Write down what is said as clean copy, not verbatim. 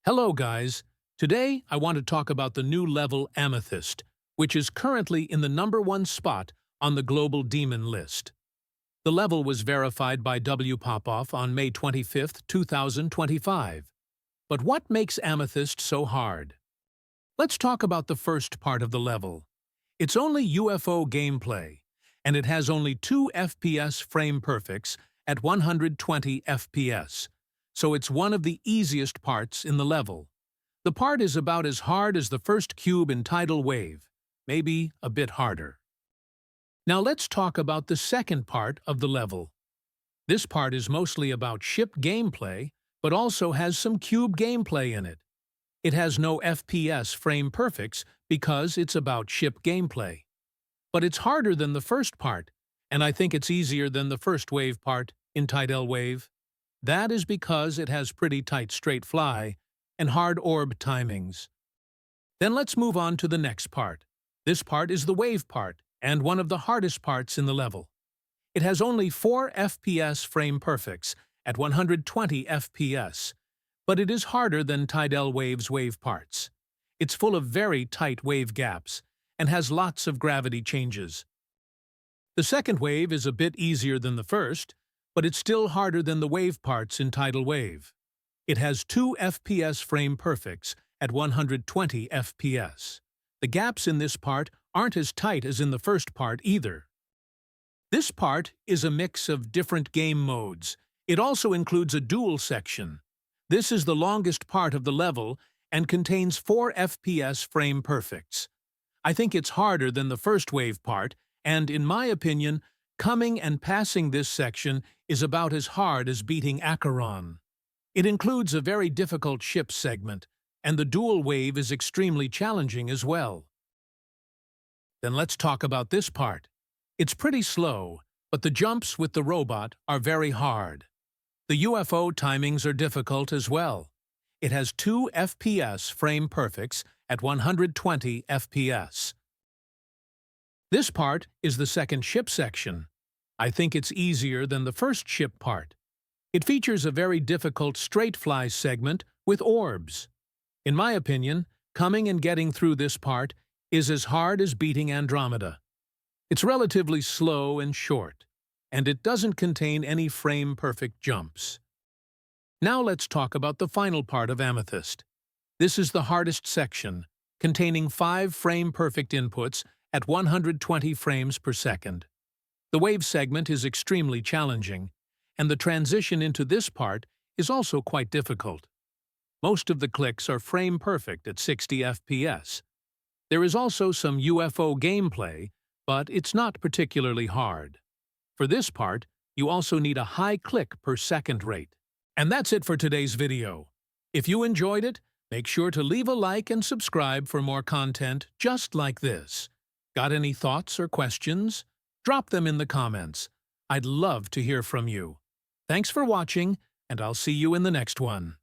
Hello guys, today I want to talk about the new level Amethyst, which is currently in the #1 spot on the global demon list. The level was verified by W. Popoff on May 25, 2025. But what makes Amethyst so hard? Let's talk about the first part of the level. It's only UFO gameplay, and it has only 2 FPS frame perfects at 120 FPS. So it's one of the easiest parts in the level. The part is about as hard as the first cube in Tidal Wave, maybe a bit harder. Now let's talk about the second part of the level. This part is mostly about ship gameplay, but also has some cube gameplay in it. It has no FPS frame perfects because it's about ship gameplay. But it's harder than the first part, and I think it's easier than the first wave part in Tidal Wave. That is because it has pretty tight straight fly and hard orb timings. Then let's move on to the next part. This part is the wave part and one of the hardest parts in the level. It has only 4 FPS frame perfects at 120 FPS, but it is harder than Tidal Wave's wave parts. It's full of very tight wave gaps and has lots of gravity changes. The second wave is a bit easier than the first, but it's still harder than the wave parts in Tidal Wave. It has 2 FPS frame perfects at 120 FPS. The gaps in this part aren't as tight as in the first part either. This part is a mix of different game modes. It also includes a duel section. This is the longest part of the level and contains 4 FPS frame perfects. I think it's harder than the first wave part, and in my opinion, coming and passing this section is about as hard as beating Acheron. It includes a very difficult ship segment, and the dual wave is extremely challenging as well. Then let's talk about this part. It's pretty slow, but the jumps with the robot are very hard. The UFO timings are difficult as well. It has 2 FPS frame perfects at 120 FPS. This part is the second ship section. I think it's easier than the first ship part. It features a very difficult straight fly segment with orbs. In my opinion, coming and getting through this part is as hard as beating Andromeda. It's relatively slow and short, and it doesn't contain any frame-perfect jumps. Now let's talk about the final part of Amethyst. This is the hardest section, containing 5 frame-perfect inputs at 120 frames per second. The wave segment is extremely challenging, and the transition into this part is also quite difficult. Most of the clicks are frame-perfect at 60 FPS. There is also some UFO gameplay, but it's not particularly hard. For this part, you also need a high click per second rate. And that's it for today's video. If you enjoyed it, make sure to leave a like and subscribe for more content just like this. Got any thoughts or questions? Drop them in the comments. I'd love to hear from you. Thanks for watching, and I'll see you in the next one.